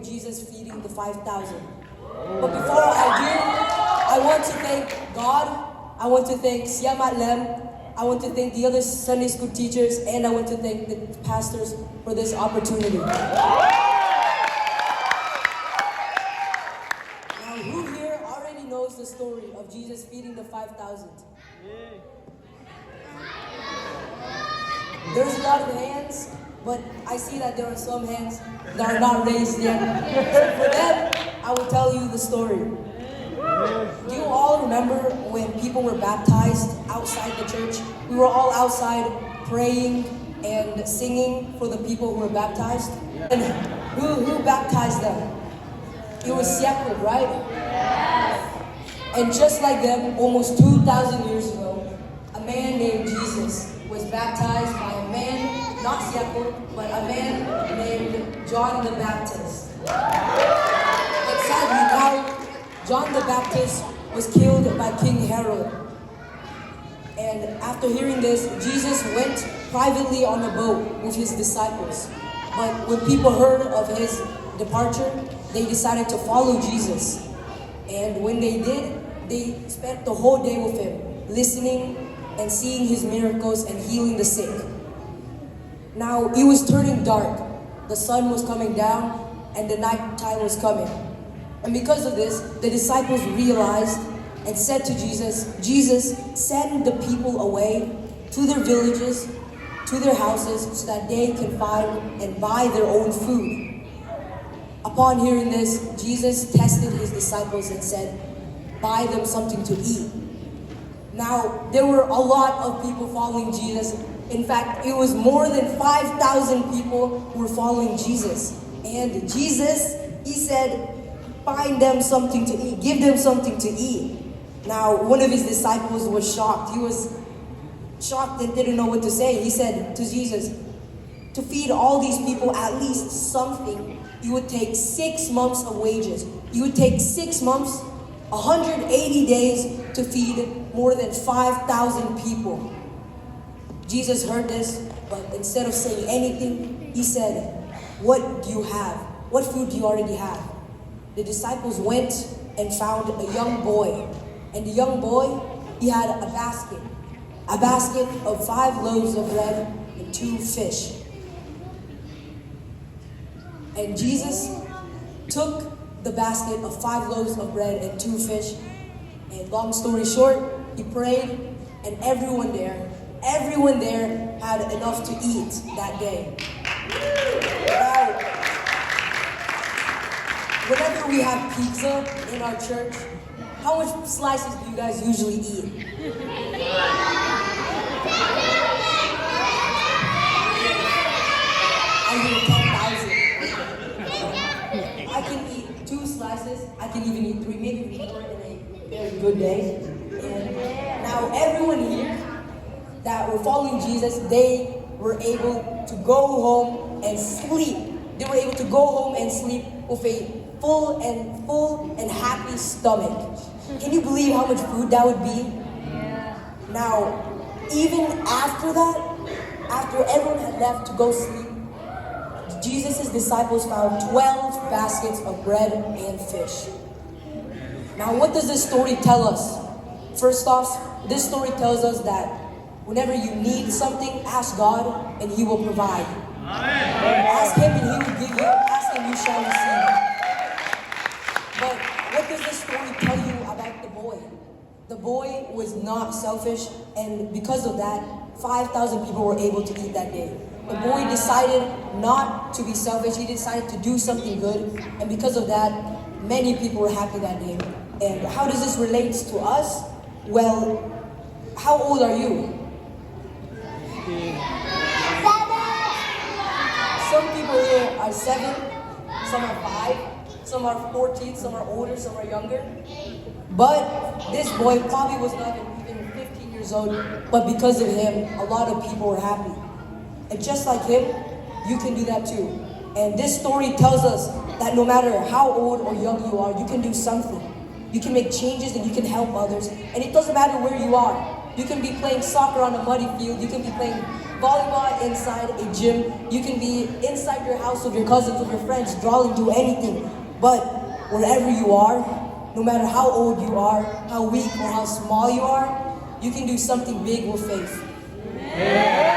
of Jesus feeding the 5,000. But before I do, I want to thank God. I want to thank Siamat Lem. I want to thank the other Sunday school teachers, and I want to thank the pastors for this opportunity. Now, who here already knows the story of Jesus feeding the 5,000? There's a lot of hands, but I see that there are some hands that are not raised yet. So for them, I will tell you the story. Do you all remember when people were baptized outside the church? We were all outside praying and singing for the people who were baptized. And who baptized them? It was Siakul, right? And just like them, almost 2,000 years ago, a man named Jesus was baptized by a man, not Siakul, but a man named John the Baptist. And sadly now, John the Baptist was killed by King Herod. And after hearing this, Jesus went privately on a boat with his disciples. But when people heard of his departure, they decided to follow Jesus. And when they did, they spent the whole day with him, listening and seeing his miracles and healing the sick. Now, it was turning dark. The sun was coming down and the night time was coming. And because of this, the disciples realized and said to Jesus, "Jesus, send the people away to their villages, to their houses, so that they can find and buy their own food." Upon hearing this, Jesus tested his disciples and said, "Buy them something to eat." Now, there were a lot of people following Jesus. In fact, it was more than 5,000 people who were following Jesus. And Jesus, he said, "Find them something to eat. Give them something to eat." Now, one of his disciples was shocked. He was shocked and didn't know what to say. He said to Jesus, "To feed all these people at least something, it would take 6 months of wages. It would take 6 months, 180 days to feed more than 5,000 people." Jesus heard this, but instead of saying anything, he said, "What do you have? What food do you already have?" The disciples went and found a young boy. And the young boy, he had a basket of 5 loaves of bread and 2 fish. And Jesus took the basket of 5 loaves of bread and 2 fish. And long story short, he prayed, and everyone there had enough to eat that day. Now, whenever we have pizza in our church, how much slices do you guys usually eat? I eat 10,000. I can eat 2 slices. I can even eat 3, maybe 4 in a very good day. And now everyone here that were following Jesus, they were able to go home and sleep. They were able to go home and sleep with a full and happy stomach. Can you believe how much food that would be? Yeah. Now, even after that, after everyone had left to go sleep, Jesus' disciples found 12 baskets of bread and fish. Now, what does this story tell us? First off, this story tells us that whenever you need something, ask God and He will provide. Ask Him and He will give you. Ask and you shall receive. But what does this story tell you about the boy? The boy was not selfish, and because of that, 5,000 people were able to eat that day. The boy decided not to be selfish. He decided to do something good, and because of that, many people were happy that day. And how does this relate to us? Well, how old are you? 7. Some people here are 7, some are 5, some are 14, some are older, some are younger. But this boy probably was not even 15 years old, but because of him, a lot of people were happy. And just like him, you can do that too. And this story tells us that no matter how old or young you are, you can do something. You can make changes and you can help others. And it doesn't matter where you are. You can be playing soccer on a muddy field. You can be playing volleyball inside a gym. You can be inside your house with your cousins, with your friends, drawing, do anything. But wherever you are, no matter how old you are, how weak or how small you are, you can do something big with faith. Yeah.